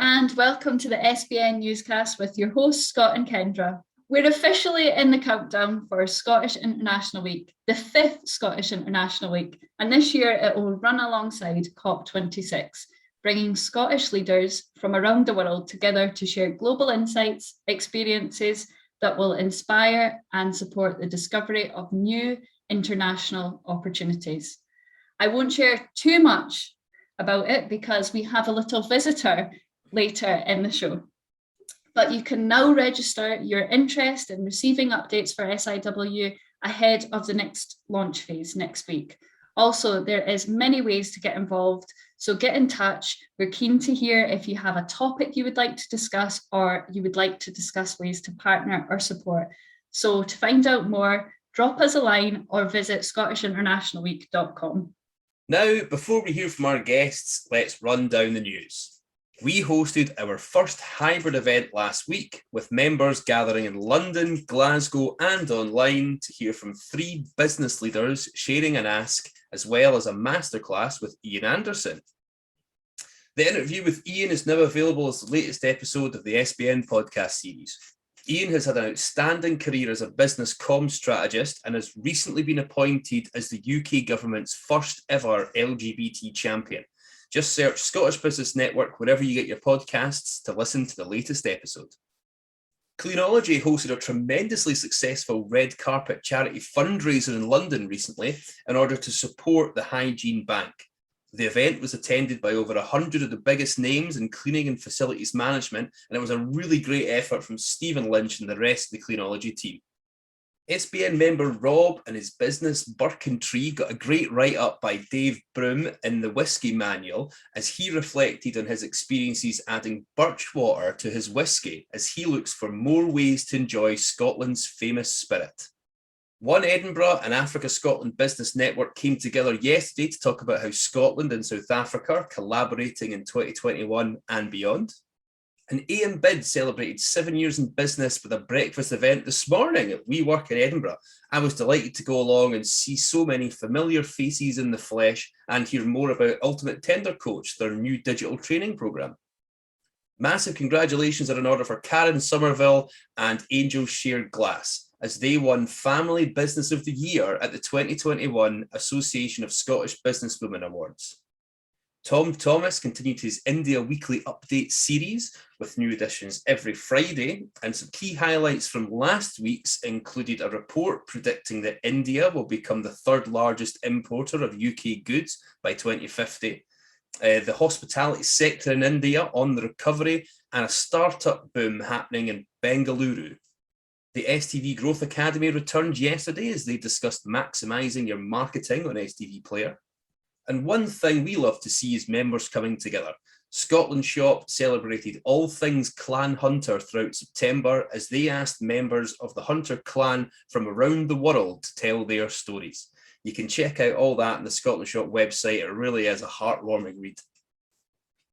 and welcome to the SBN Newscast with your hosts Scott and Kendra. We're officially in the countdown for Scottish International Week, the 5th Scottish International Week, and this year it will run alongside COP26, bringing Scottish leaders from around the world together to share global insights, experiences that will inspire and support the discovery of new international opportunities. I won't share too much about it because we have a little visitor later in the show. But you can now register your interest in receiving updates for SIW ahead of the next launch phase next week. Also, there is many ways to get involved, so get in touch. We're keen to hear if you have a topic you would like to discuss or you would like to discuss ways to partner or support. So to find out more, drop us a line or visit scottishinternationalweek.com. Now, before we hear from our guests, let's run down the news. We hosted our first hybrid event last week, with members gathering in London, Glasgow and online to hear from 3 business leaders sharing an ask, as well as a masterclass with Ian Anderson. The interview with Ian is now available as the latest episode of the SBN podcast series. Ian has had an outstanding career as a business comms strategist and has recently been appointed as the UK government's first ever LGBT champion. Just search Scottish Business Network wherever you get your podcasts to listen to the latest episode. Cleanology hosted a tremendously successful red carpet charity fundraiser in London recently in order to support the Hygiene Bank. The event was attended by over 100 of the biggest names in cleaning and facilities management, and it was a really great effort from Stephen Lynch and the rest of the Cleanology team. SBN member Rob and his business Birkin Tree got a great write-up by Dave Broom in the Whisky Manual as he reflected on his experiences adding birch water to his whisky as he looks for more ways to enjoy Scotland's famous spirit. One Edinburgh and Africa Scotland Business Network came together yesterday to talk about how Scotland and South Africa are collaborating in 2021 and beyond. And AM Bid celebrated 7 years in business with a breakfast event this morning at WeWork in Edinburgh. I was delighted to go along and see so many familiar faces in the flesh and hear more about Ultimate Tender Coach, their new digital training programme. Massive congratulations are in order for Karen Somerville and Angel Shared Glass, as they won Family Business of the Year at the 2021 Association of Scottish Businesswomen Awards. Tom Thomas continued his India Weekly Update series with new editions every Friday, and some key highlights from last week's included a report predicting that India will become the 3rd largest importer of UK goods by 2050, the hospitality sector in India on the recovery, and a startup boom happening in Bengaluru. The STV Growth Academy returned yesterday as they discussed maximising your marketing on STV Player. And one thing we love to see is members coming together. Scotland Shop celebrated all things Clan Hunter throughout September as they asked members of the Hunter clan from around the world to tell their stories. You can check out all that on the Scotland Shop website. It really is a heartwarming read.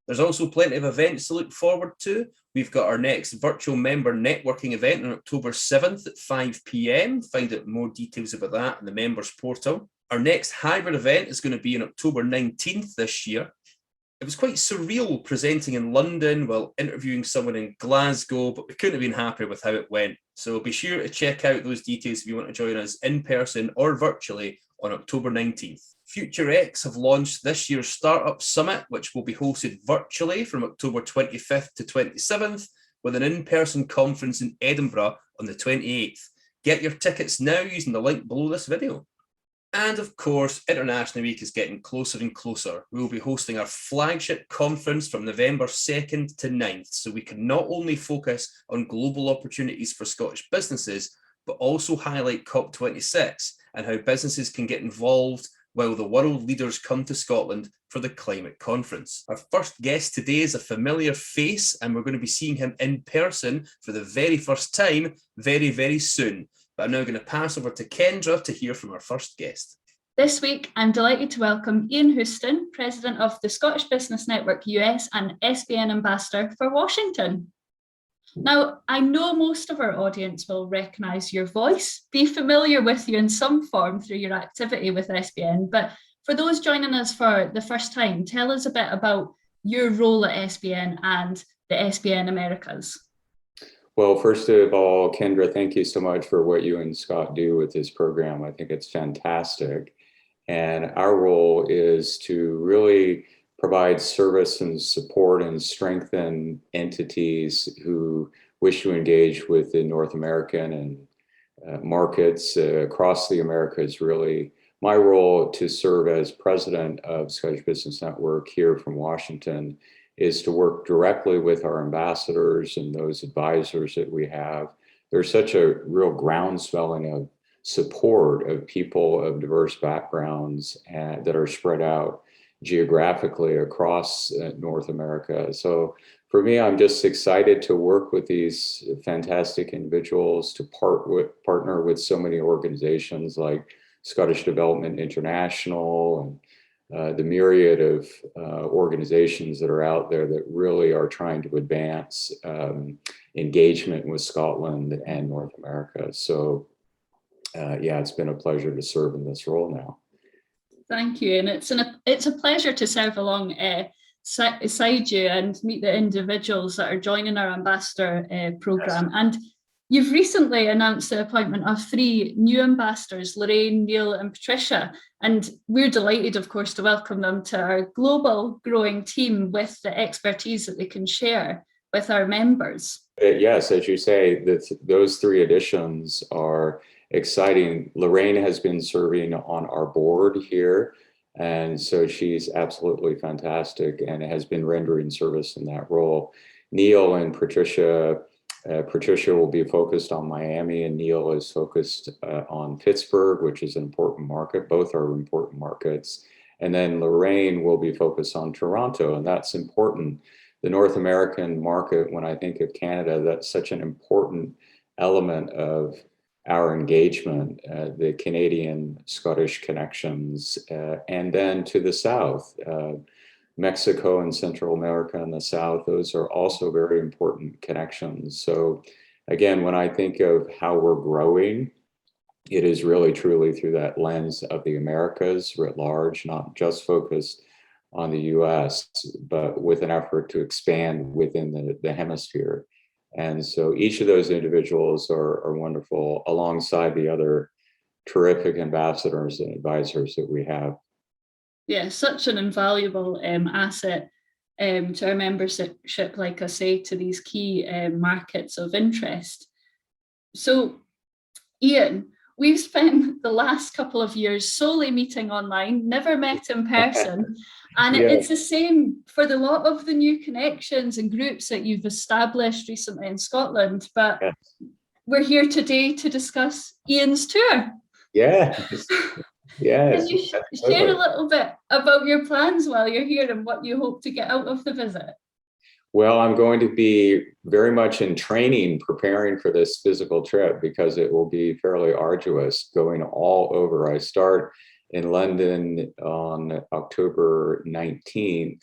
There's also plenty of events to look forward to. We've got our next virtual member networking event on October 7th at 5 p.m. Find out more details about that in the members portal. Our next hybrid event is going to be on October 19th this year. It was quite surreal presenting in London while interviewing someone in Glasgow, but we couldn't have been happier with how it went. So be sure to check out those details if you want to join us in person or virtually on October 19th. FutureX have launched this year's Startup Summit, which will be hosted virtually from October 25th to 27th, with an in-person conference in Edinburgh on the 28th. Get your tickets now using the link below this video. And of course, International Week is getting closer and closer. We will be hosting our flagship conference from November 2nd to 9th, so we can not only focus on global opportunities for Scottish businesses, but also highlight COP26 and how businesses can get involved while the world leaders come to Scotland for the climate conference. Our first guest today is a familiar face, and we're going to be seeing him in person for the very first time very, very soon. But I'm now going to pass over to Kendra to hear from our first guest. This week, I'm delighted to welcome Ian Houston, President of the Scottish Business Network US and SBN Ambassador for Washington. Now, I know most of our audience will recognise your voice, be familiar with you in some form through your activity with SBN, but for those joining us for the first time, tell us a bit about your role at SBN and the SBN Americas? Well, first of all, Kendra, thank you so much for what you and Scott do with this program. I think it's fantastic. And our role is to really provide service and support and strengthen entities who wish to engage with the North American and markets across the Americas. Really, my role to serve as president of Scottish Business Network here from Washington is to work directly with our ambassadors and those advisors that we have. There's such a real groundswelling of support of people of diverse backgrounds that are spread out geographically across North America. So for me, I'm just excited to work with these fantastic individuals, to partner with so many organizations like Scottish Development International and the myriad of organizations that are out there that really are trying to advance engagement with Scotland and North America. So yeah, it's been a pleasure to serve in this role now. Thank you, and it's a pleasure to serve along beside you and meet the individuals that are joining our ambassador program. Yes. And you've recently announced the appointment of 3 new ambassadors, Lorraine, Neil, and Patricia, and we're delighted, of course, to welcome them to our global growing team with the expertise that they can share with our members. Yes, as you say, those 3 additions are exciting. Lorraine has been serving on our board here, and so she's absolutely fantastic and has been rendering service in that role. Neil and Patricia, Patricia will be focused on Miami, and Neil is focused on Pittsburgh, which is an important market. Both are important markets. And then Lorraine will be focused on Toronto, and that's important. The North American market, when I think of Canada, that's such an important element of our engagement, the Canadian-Scottish connections, and then to the south, Mexico and Central America in the south, those are also very important connections. So again, when I think of how we're growing, it is really truly through that lens of the Americas writ large, not just focused on the US, but with an effort to expand within the hemisphere. And so each of those individuals are wonderful alongside the other terrific ambassadors and advisors that we have. Yeah, such an invaluable asset to our membership, like I say, to these key markets of interest. So, Ian, we've spent the last couple of years solely meeting online, never met in person. And yeah, it's the same for the lot of the new connections and groups that you've established recently in Scotland. But yes, we're here today to discuss Ian's tour. Yes. Yes. Can you share a little bit about your plans while you're here and what you hope to get out of the visit? Well, I'm going to be very much in training, preparing for this physical trip because it will be fairly arduous, going all over. I start in London on October 19th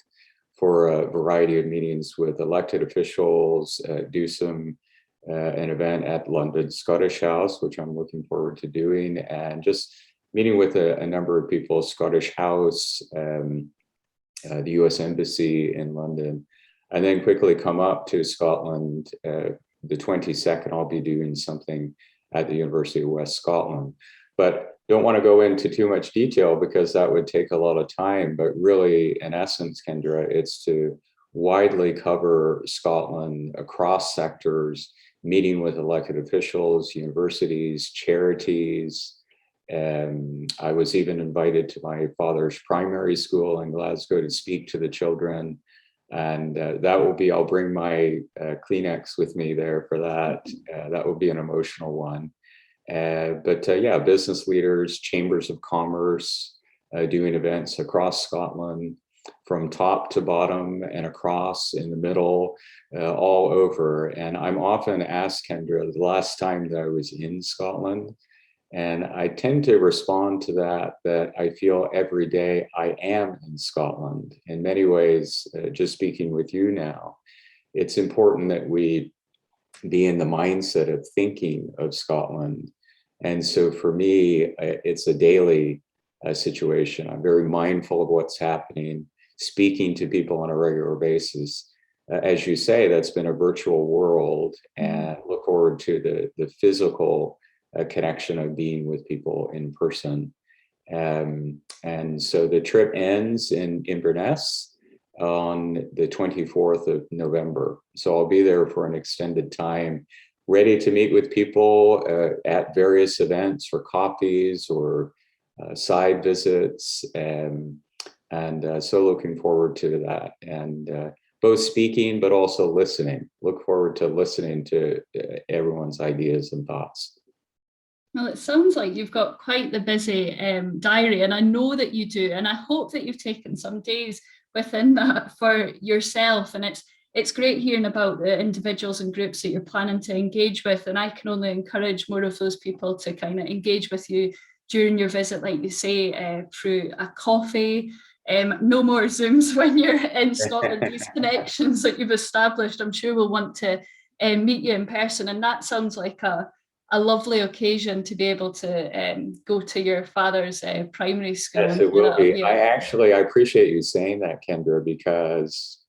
for a variety of meetings with elected officials, do an event at London Scottish House, which I'm looking forward to doing, and just meeting with a number of people, Scottish House, the US Embassy in London, and then quickly come up to Scotland. The 22nd, I'll be doing something at the University of West Scotland. But don't want to go into too much detail because that would take a lot of time. But really, in essence, Kendra, it's to widely cover Scotland across sectors, meeting with elected officials, universities, charities. I was even invited to my father's primary school in Glasgow to speak to the children. And that will be, I'll bring my Kleenex with me there for that. That will be an emotional one. But yeah, business leaders, chambers of commerce, doing events across Scotland, from top to bottom and across in the middle, all over. And I'm often asked, Kendra, the last time that I was in Scotland, and I tend to respond to that I feel every day I am in Scotland. In many ways, just speaking with you now, it's important that we be in the mindset of thinking of Scotland. And so for me, it's a daily situation. I'm very mindful of what's happening, speaking to people on a regular basis. as you say, that's been a virtual world, and look forward to the physical connection of being with people in person. And so the trip ends in Inverness on the 24th of November. So I'll be there for an extended time, ready to meet with people at various events for coffees or side visits. And so looking forward to that. And both speaking, but also listening. Look forward to listening to everyone's ideas and thoughts. Well, it sounds like you've got quite the busy diary, and I know that you do. And I hope that you've taken some days within that for yourself. And it's great hearing about the individuals and groups that you're planning to engage with. And I can only encourage more of those people to kind of engage with you during your visit, like you say, through a coffee. No more Zooms when you're in Scotland. These connections that you've established, I'm sure we'll want to meet you in person. And that sounds like a lovely occasion to be able to go to your father's primary school. Yes, it will be. I appreciate you saying that, Kendra, because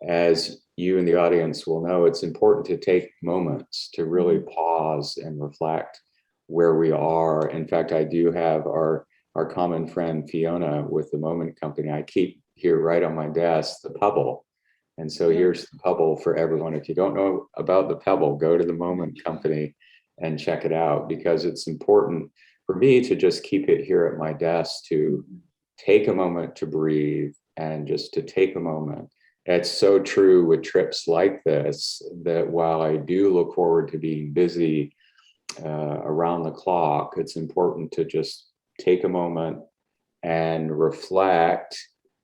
as you and the audience will know, it's important to take moments to really pause and reflect where we are. In fact, I do have our common friend Fiona with the Moment Company. I keep here right on my desk, the Pebble. And so here's the Pebble for everyone. If you don't know about the Pebble, go to the Moment Company and check it out, because it's important for me to just keep it here at my desk, to take a moment to breathe and just to take a moment. It's so true with trips like this, that while I do look forward to being busy around the clock, it's important to just take a moment and reflect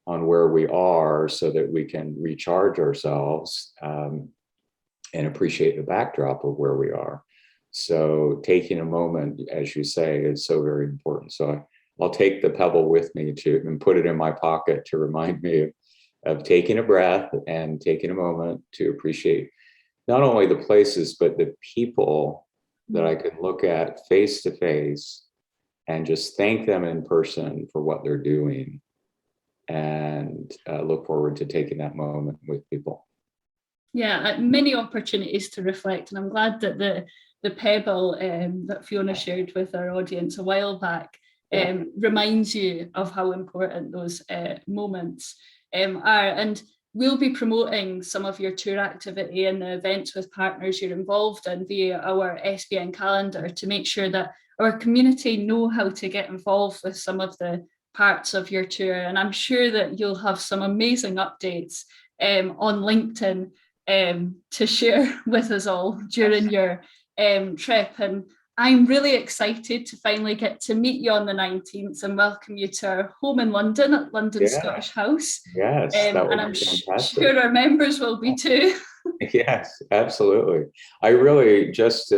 on where we are so that we can recharge ourselves and appreciate the backdrop of where we are. So taking a moment, as you say, is so very important. So I'll take the Pebble with me and put it in my pocket to remind me of taking a breath and taking a moment to appreciate not only the places, but the people that I can look at face to face and just thank them in person for what they're doing, and look forward to taking that moment with people. Yeah, many opportunities to reflect. And I'm glad that the Pebble that Fiona shared with our audience a while back reminds you of how important those moments are. And we'll be promoting some of your tour activity and the events with partners you're involved in via our SBN calendar to make sure that our community know how to get involved with some of the parts of your tour. And I'm sure that you'll have some amazing updates on LinkedIn to share with us all during your trip. And I'm really excited to finally get to meet you on the 19th and welcome you to our home in London at London Scottish House. Yes, and I'm sure our members will be too. Yes, absolutely. I really just,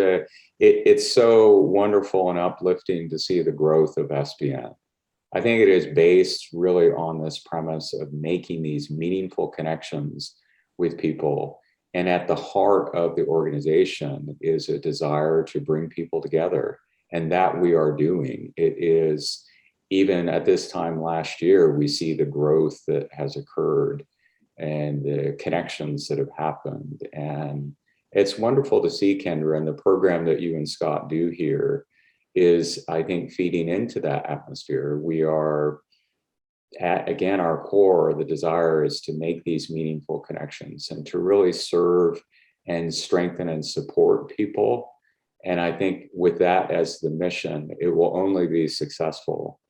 it's so wonderful and uplifting to see the growth of SBN. I think it is based really on this premise of making these meaningful connections with people. And at the heart of the organization is a desire to bring people together. And that we are doing. It is, even at this time last year, we see the growth that has occurred and the connections that have happened. And it's wonderful to see, Kendra, and the program that you and Scott do here is, I think, feeding into that atmosphere. We are, at, again, our core, the desire is to make these meaningful connections and to really serve and strengthen and support people. And I think with that as the mission, it will only be successful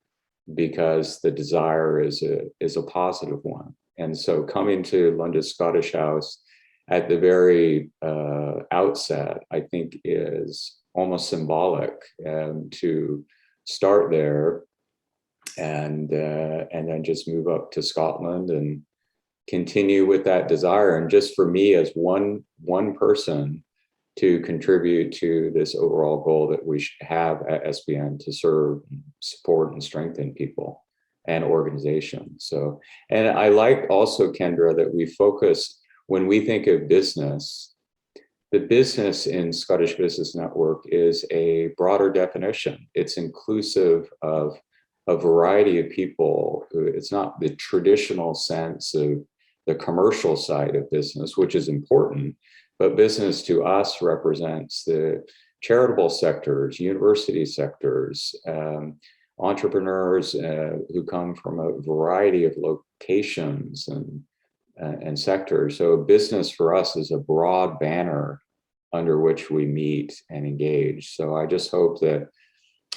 because the desire is a positive one. And so coming to London Scottish House at the very outset, I think is almost symbolic to start there and then just move up to Scotland and continue with that desire. And just for me as one person to contribute to this overall goal that we have at SBN to serve, support, and strengthen people and organizations. So, and I like also, Kendra, that we focus, when we think of business, the business in Scottish Business Network is a broader definition. It's inclusive of a variety of people. It's not the traditional sense of the commercial side of business, which is important, but business to us represents the charitable sectors, university sectors, entrepreneurs who come from a variety of locations and sectors. So business for us is a broad banner under which we meet and engage. So I just hope that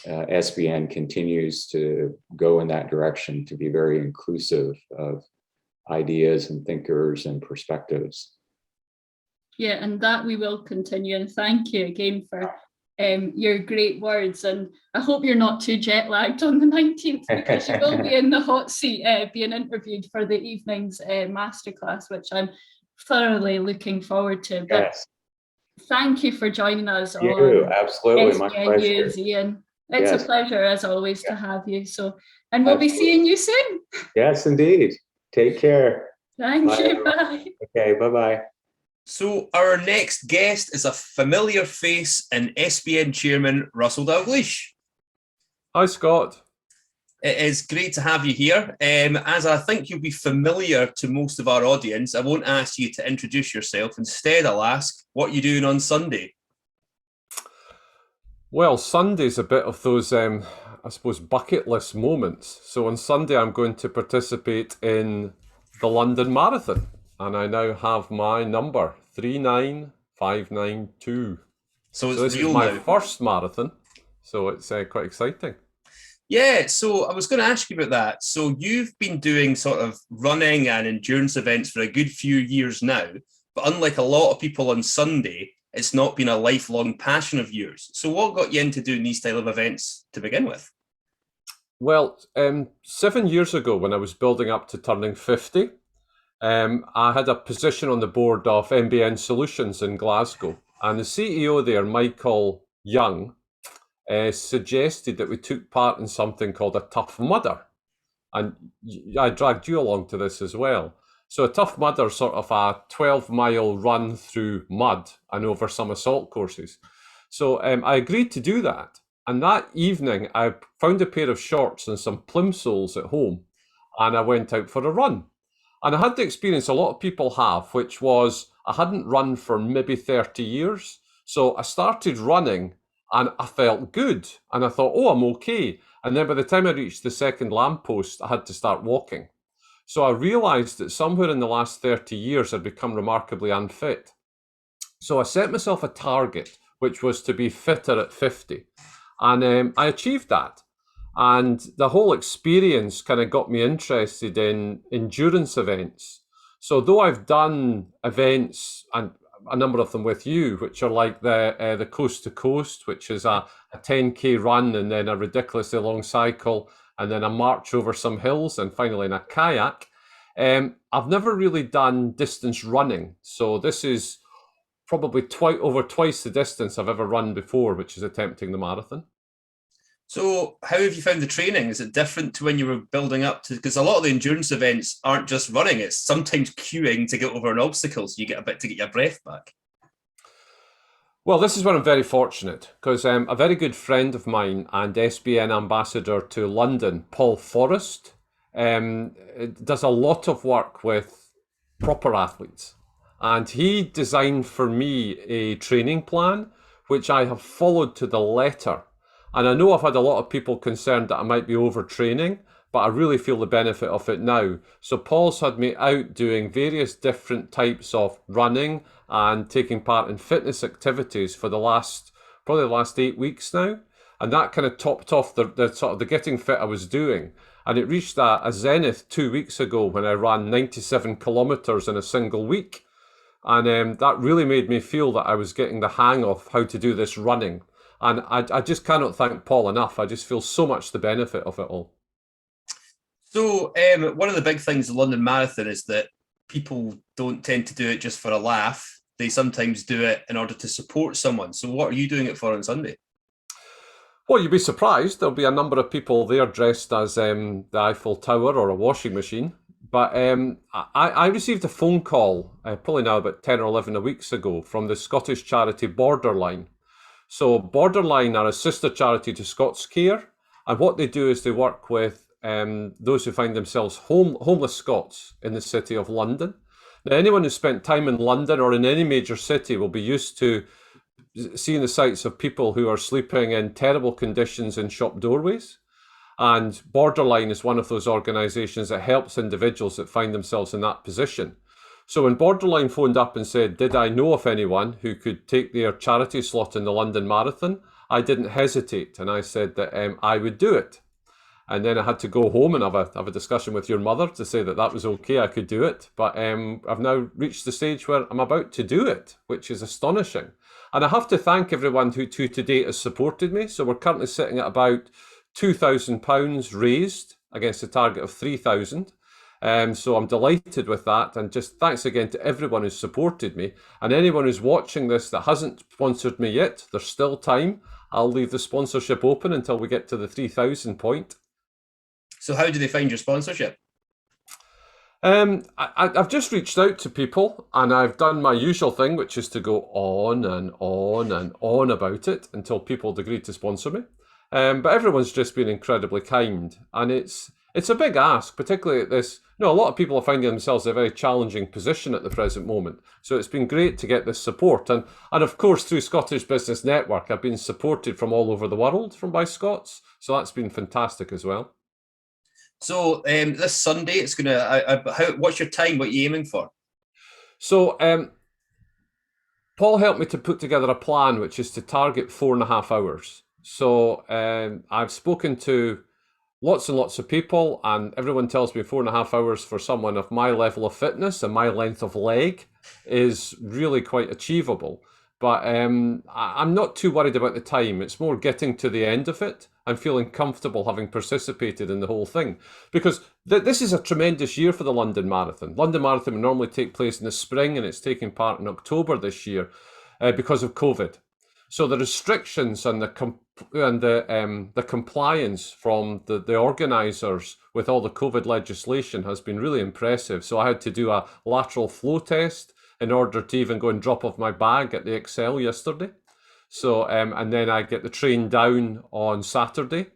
SBN continues to go in that direction, to be very inclusive of ideas and thinkers and perspectives. Yeah, and that we will continue. And thank you again for your great words. And I hope you're not too jet lagged on the 19th, because you will be in the hot seat being interviewed for the evening's masterclass, which I'm thoroughly looking forward to. But Yes. thank you for joining us on Absolutely, my SBN pleasure. News, Ian. It's Yes. a pleasure as always to have you. So, and we'll be seeing you soon. Yes, indeed. Take care. Thank Bye, you. everyone. Bye. Okay, bye-bye. So our next guest is a familiar face in SBN Chairman Russell Dalgleish. Hi, Scott. It is great to have you here. As I think you'll be familiar to most of our audience, I won't ask you to introduce yourself. Instead, I'll ask what you're doing on Sunday. Well, Sunday's a bit of those, I suppose, bucket list moments. So on Sunday, I'm going to participate in the London Marathon, and I now have my number, 39592. So This real is my now. first marathon, so it's quite exciting. Yeah, so I was going to ask you about that. So you've been doing sort of running and endurance events for a good few years now, but unlike a lot of people on Sunday, it's not been a lifelong passion of yours. So what got you into doing these style of events to begin with? Well, 7 years ago, when I was building up to turning 50, I had a position on the board of MBN Solutions in Glasgow, and the CEO there, Michael Young, suggested that we took part in something called a Tough Mudder, and I dragged you along to this as well. So a Tough Mudder is sort of a 12-mile run through mud and over some assault courses. So I agreed to do that, and that evening I found a pair of shorts and some plimsolls at home, and I went out for a run. And I had the experience a lot of people have, which was I hadn't run for maybe 30 years. So I started running and I felt good. And I thought, oh, I'm okay. And then by the time I reached the second lamppost, I had to start walking. So I realized that somewhere in the last 30 years, I'd become remarkably unfit. So I set myself a target, which was to be fitter at 50. And I achieved that. And the whole experience kind of got me interested in endurance events. So though I've done events, and a number of them with you, which are like the Coast to Coast, which is a 10K run and then a ridiculously long cycle and then a march over some hills and finally in a kayak, I've never really done distance running. So this is probably over twice the distance I've ever run before, which is attempting the marathon. So how have you found the training? Is it different to when you were building up to, because a lot of the endurance events aren't just running, it's sometimes queuing to get over an obstacle, so you get a bit to get your breath back. Well, this is where I'm very fortunate, because a very good friend of mine and SBN ambassador to London, Paul Forrest, does a lot of work with proper athletes. And he designed for me a training plan, which I have followed to the letter. And I know I've had a lot of people concerned that I might be overtraining, but I really feel the benefit of it now. So Paul's had me out doing various different types of running and taking part in fitness activities for probably the last 8 weeks now. And that kind of topped off the sort of the getting fit I was doing. And it reached a zenith 2 weeks ago when I ran 97 kilometers in a single week. And that really made me feel that I was getting the hang of how to do this running. And I just cannot thank Paul enough. I just feel so much the benefit of it all. So one of the big things in the London Marathon is that people don't tend to do it just for a laugh. They sometimes do it in order to support someone. So what are you doing it for on Sunday? Well, you'd be surprised. There'll be a number of people there dressed as the Eiffel Tower or a washing machine. But I received a phone call probably now about 10 or 11 weeks ago from the Scottish charity Borderline. So Borderline are a sister charity to Scots Care, and what they do is they work with those who find themselves homeless Scots in the city of London, Now, anyone who's spent time in London or in any major city will be used to seeing the sights of people who are sleeping in terrible conditions in shop doorways. And Borderline is one of those organisations that helps individuals that find themselves in that position. So when Borderline phoned up and said, did I know of anyone who could take their charity slot in the London Marathon? I didn't hesitate, and I said that I would do it. And then I had to go home and have a discussion with your mother to say that that was okay, I could do it. But I've now reached the stage where I'm about to do it, which is astonishing. And I have to thank everyone who to date has supported me. So we're currently sitting at about £2,000 raised against a target of 3,000. So I'm delighted with that, and just thanks again to everyone who's supported me. And anyone who's watching this that hasn't sponsored me yet, there's still time. I'll leave the sponsorship open until we get to the 3,000 point. So how do they find your sponsorship? I've just reached out to people, and I've done my usual thing, which is to go on and on and on about it until people agree to sponsor me. But everyone's just been incredibly kind, and it's a big ask, particularly at this. A lot of people are finding themselves in a very challenging position at the present moment. So it's been great to get this support, and of course through Scottish Business Network, I've been supported from all over the world by Scots. So that's been fantastic as well. So this Sunday, it's gonna. What's your time? What are you aiming for? So Paul helped me to put together a plan, which is to target 4.5 hours. So I've spoken to lots and lots of people, and everyone tells me 4.5 hours for someone of my level of fitness and my length of leg is really quite achievable. But I'm not too worried about the time. It's more getting to the end of it and feeling comfortable having participated in the whole thing. Because this is a tremendous year for the London Marathon. London Marathon would normally take place in the spring, and it's taking part in October this year because of COVID. So the restrictions and the compliance from the organisers with all the COVID legislation has been really impressive. So I had to do a lateral flow test in order to even go and drop off my bag at the Excel yesterday. So and then I get the train down on Saturday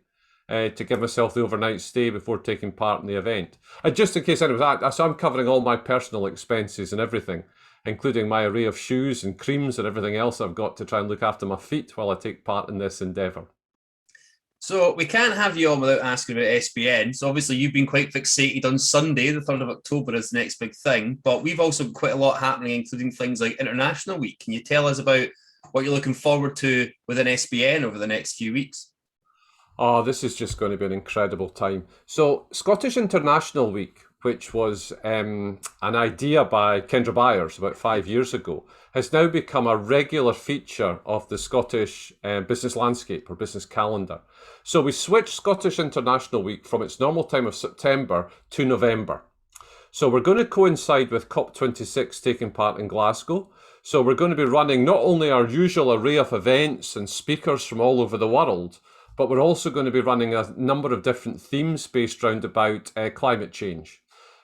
to give myself the overnight stay before taking part in the event. And just in case anyone, so I'm covering all my personal expenses and everything, including my array of shoes and creams and everything else I've got to try and look after my feet while I take part in this endeavour. So we can't have you on without asking about SBN. So obviously you've been quite fixated on Sunday, the 3rd of October is the next big thing, but we've also got quite a lot happening, including things like International Week. Can you tell us about what you're looking forward to within SBN over the next few weeks? Oh, this is just going to be an incredible time. So Scottish International Week, which was an idea by Kendra Byers about 5 years ago, has now become a regular feature of the Scottish business landscape or business calendar. So we switched Scottish International Week from its normal time of September to November. So we're going to coincide with COP26 taking part in Glasgow. So we're going to be running not only our usual array of events and speakers from all over the world, but we're also going to be running a number of different themes based around about climate change.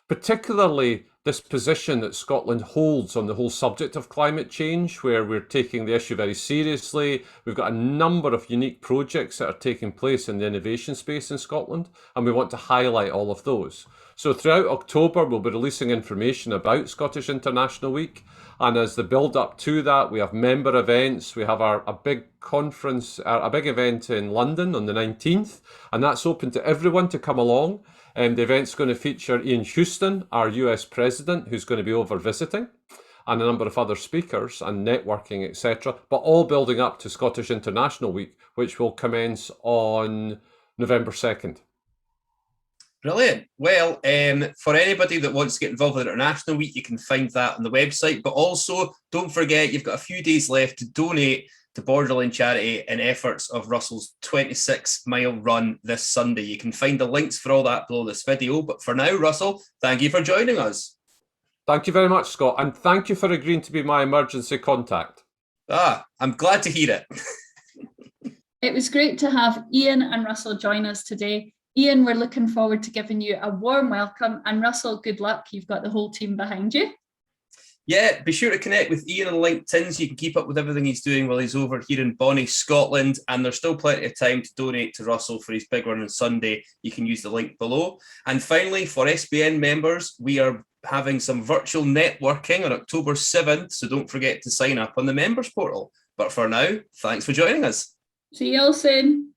Particularly this position that Scotland holds on the whole subject of climate change, where we're taking the issue very seriously. We've got a number of unique projects that are taking place in the innovation space in Scotland, and we want to highlight all of those. So throughout October, we'll be releasing information about Scottish International Week. And as the build up to that, we have member events. We have a big conference, a big event in London on the 19th, and that's open to everyone to come along. The event's going to feature Ian Houston, our US president, who's going to be over visiting, and a number of other speakers and networking, etc. But all building up to Scottish International Week, which will commence on November 2nd. Brilliant. Well, for anybody that wants to get involved with International Week, you can find that on the website. But also, don't forget, you've got a few days left to donate to Borderline Charity in efforts of Russell's 26-mile run this Sunday. You can find the links for all that below this video. But for now, Russell, thank you for joining us. Thank you very much, Scott. And thank you for agreeing to be my emergency contact. I'm glad to hear it. It was great to have Ian and Russell join us today. Ian, we're looking forward to giving you a warm welcome. And Russell, good luck. You've got the whole team behind you. Yeah, be sure to connect with Ian on LinkedIn so you can keep up with everything he's doing while he's over here in Bonnie, Scotland. And there's still plenty of time to donate to Russell for his big run on Sunday. You can use the link below. And finally, for SBN members, we are having some virtual networking on October 7th, so don't forget to sign up on the members portal. But for now, thanks for joining us. See you all soon.